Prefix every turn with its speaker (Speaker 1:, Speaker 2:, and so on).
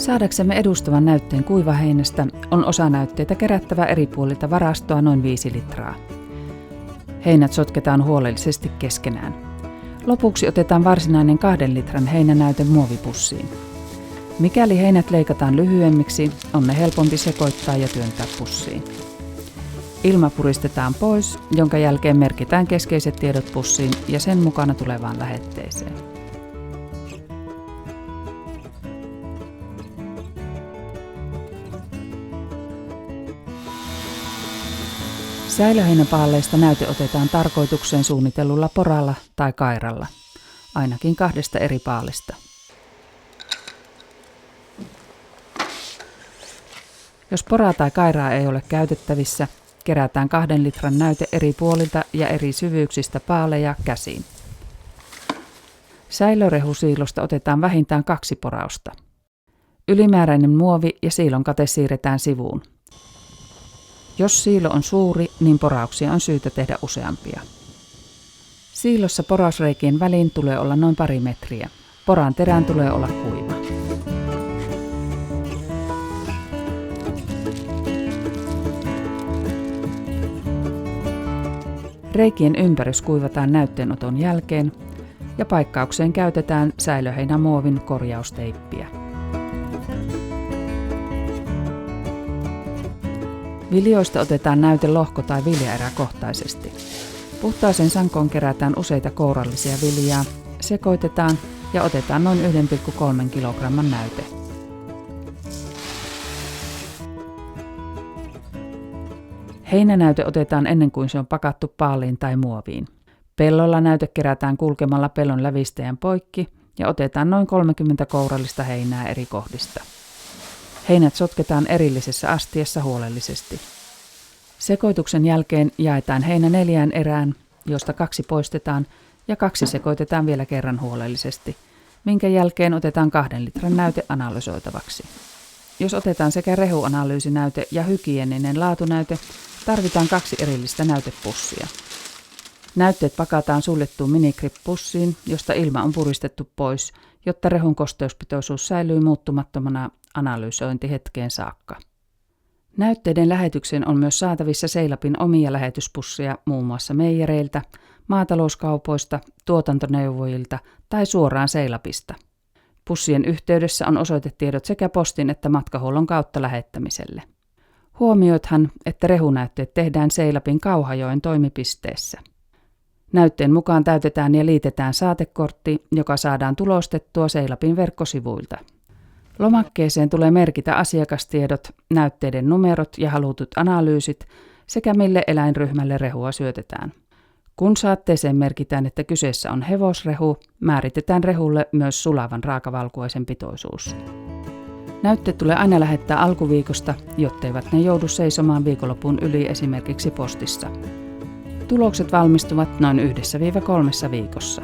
Speaker 1: Saadaksemme edustavan näytteen kuivaheinästä on osa näytteitä kerättävä eri puolilta varastoa noin 5 litraa. Heinät sotketaan huolellisesti keskenään. Lopuksi otetaan varsinainen 2 litran heinänäyte muovipussiin. Mikäli heinät leikataan lyhyemmiksi, on ne helpompi sekoittaa ja työntää pussiin. Ilma puristetaan pois, jonka jälkeen merkitään keskeiset tiedot pussiin ja sen mukana tulevaan lähetteeseen. Säilöheinäpaalleista näyte otetaan tarkoitukseen suunnitellulla poralla tai kairalla, ainakin 2 eri paalista. Jos poraa tai kairaa ei ole käytettävissä, kerätään 2 litran näyte eri puolilta ja eri syvyyksistä paaleja käsiin. Säilörehusiilosta otetaan vähintään 2 porausta. Ylimääräinen muovi ja siilon kate siirretään sivuun. Jos siilo on suuri, niin porauksia on syytä tehdä useampia. Siilossa porausreikien väliin tulee olla noin 2 metriä. Poran terän tulee olla kuiva. Reikien ympärys kuivataan näytteenoton jälkeen ja paikkaukseen käytetään säilöheinämuovin korjausteippiä. Viljoista otetaan näyte lohko- tai viljaeräkohtaisesti. Puhtaaseen sankoon kerätään useita kourallisia viljaa, sekoitetaan ja otetaan noin 1,3 kilogramman näyte. Heinänäyte otetaan ennen kuin se on pakattu paaliin tai muoviin. Pellolla näyte kerätään kulkemalla pellon lävistäjän poikki ja otetaan noin 30 kourallista heinää eri kohdista. Heinät sotketaan erillisessä astiassa huolellisesti. Sekoituksen jälkeen jaetaan heinä 4 erään, josta 2 poistetaan ja 2 sekoitetaan vielä kerran huolellisesti, minkä jälkeen otetaan 2 litran näyte analysoitavaksi. Jos otetaan sekä rehuanalyysinäyte ja hygieninen laatunäyte, tarvitaan 2 erillistä näytepussia. Näytteet pakataan suljettuun minigrip-pussiin, josta ilma on puristettu pois, jotta rehun kosteuspitoisuus säilyy muuttumattomana analysointihetkeen saakka. Näytteiden lähetykseen on myös saatavissa Seilapin omia lähetyspusseja muun muassa meijereiltä, maatalouskaupoista, tuotantoneuvojilta tai suoraan Seilapista. Pussien yhteydessä on osoitetiedot sekä postin että matkahuollon kautta lähettämiselle. Huomioithan, että rehunäytteet tehdään Seilapin Kauhajoen toimipisteessä. Näytteen mukaan täytetään ja liitetään saatekortti, joka saadaan tulostettua Seilapin verkkosivuilta. Lomakkeeseen tulee merkitä asiakastiedot, näytteiden numerot ja halutut analyysit sekä mille eläinryhmälle rehua syötetään. Kun saatteeseen merkitään, että kyseessä on hevosrehu, määritetään rehulle myös sulavan raakavalkuaisen pitoisuus. Näytteet tulee aina lähettää alkuviikosta, jotteivät ne joudu seisomaan viikonlopun yli esimerkiksi postissa. Tulokset valmistuvat noin 1-3 viikossa.